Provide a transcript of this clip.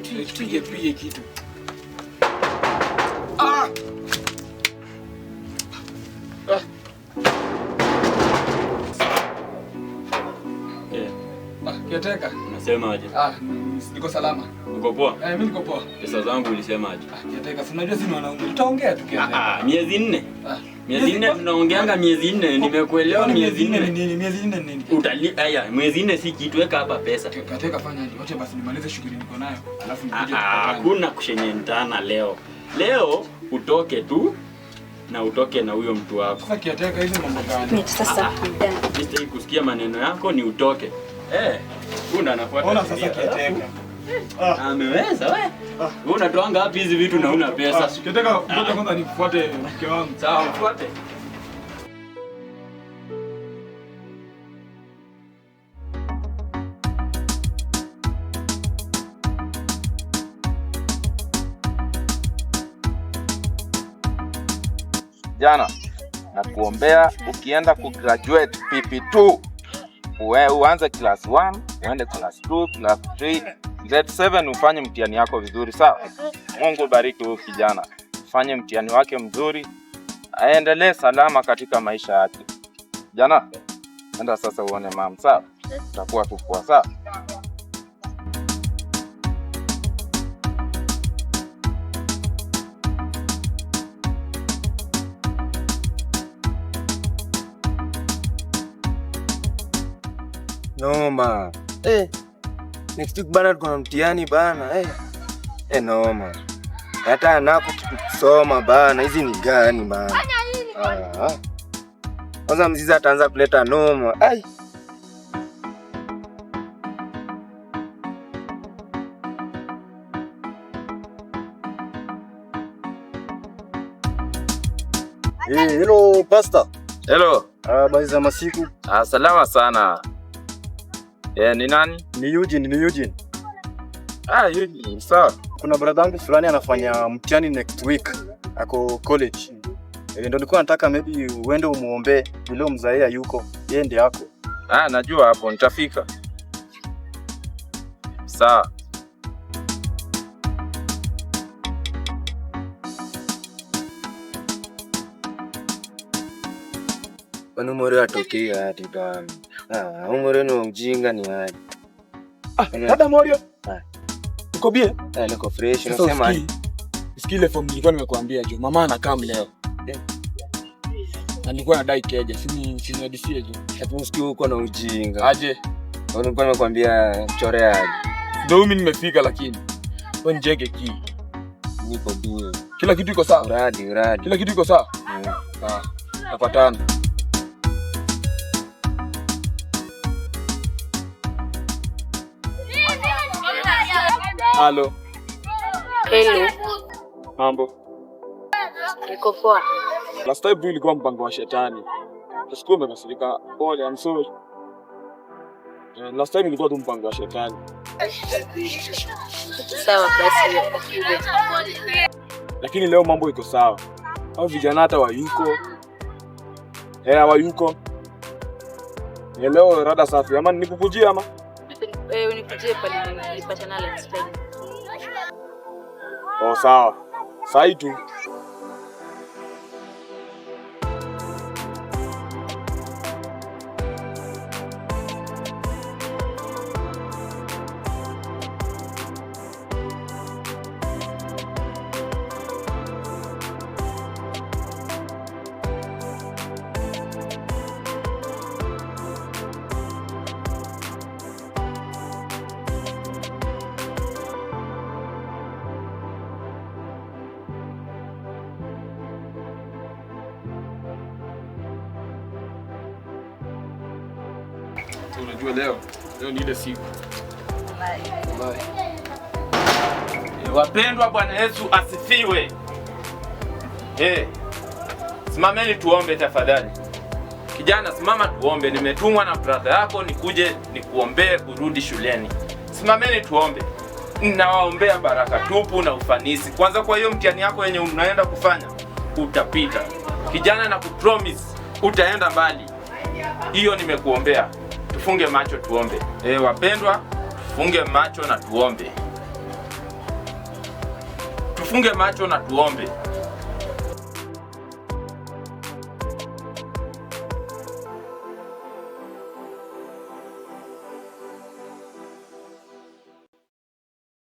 Tupige kitu. Kiateka. Unasema aje? Niko salama. Uko poa? Mimi niko poa. Pesa zangu ulisema aje? Kiateka, si unajua sisi wanaume tutaongea tu kiateka. Miezi 4. Miezi 4 tunaongeanga miezi 4, nimekuelewa miezi 4. Miezi 4 nini? Haya, miezi 4 si kitu, weka hapa pesa. Kiateka, fanya aje? Wacha basi nimalize shughuli niko nayo. Alafu nikuje. Hakuna kushenyentana leo. Leo utoke tu na utoke na huyo mtu wako. Sasa kiateka, hizo mambo gani? Sasa sitaki kusikia maneno yako, ni utoke. Kuna anafuata. Ona sasa kiateka. Ameweza wewe. Wewe unatoanga wapi hizi vitu na una pesa? Kiateka, ngoja kwanza nifuate mke wangu. Sawa, mfuate. Jana na kuombea ukienda kugraduate PP2 uanze class 1, uende class 2, class 3, grade 7 ufanye mtihani yako vizuri, sawa? Mungu bariki huyu kijana. Ufanye mtihani wake mzuri, aendelee salama katika maisha yake. Jana, enda sasa uone mama, sawa? Utakuwa tu kwa sawa. Noma. Next week bana tuko na mtihani bana. Noma. Hata nako kusoma bana. Hizi ni gani bana? Kwanza mzizi ataanza kuleta noma. Hello pastor. Hello. Habari za masiku? Salama sana. Ni nani? Ni Eugene. Eugene, sawa. Kuna brother wangu fulani anafanya mtihani next week. Ako college. Ndio nilikuwa nataka maybe uende umuombe bila mzaea yuko. Yeye ndiye yako. Najua hapo nitafika. Sawa. Kwani umore atokea hadi bana. Umore ni mjinga ni hadi. Dada Morio. Uko bie? Niko fresh. Unasema Sikile form nilikuwa nimekuambia jo. Mama anakaa leo. Na nilikuwa nadai keja. Sini hadisie jo. hapo sikio huko na ujinga. Aje. Nilikuwa nimekwambia chorea aje. Ndio mimi nimefika lakini. Wewe njege ki. Niko bie. Kila kitu iko sawa? Uradi. Kila kitu iko sawa? Sawa. Napatana. Halo. Hello. Mambo. Niko poa. Last time ilikuwa mpango wa shetani. Usiku umekasirika. Pole, I'm sorry. Last time ilikuwa tu mpango wa shetani. Sawa basi. Lakini leo mambo iko sawa. Hao vijana hata wayuko. Hawayuko. Leo rada safi. Ama nikukujie ama? Unikujie pale nilipatana last time. Sawa. Sai tu. Unajua leo ni ile siku. Bye. Wapendwa, Bwana Yesu asifiwe. Simameni tuombe tafadhali. Kijana, simama tuombe. Nimetumwa na brother yako nikuje nikuombee urudi shuleni. Simameni tuombe. Ninawaombea baraka tupu na ufanisi. Kwanza kwa hiyo mtihani yako yenye unaenda kufanya, utapita. Kijana, na kupromise utaenda mbali. Hiyo nimekuombea. Tufunge macho tuombe. Wapendwa, tufunge macho na tuombe. tufunge macho na tuombe.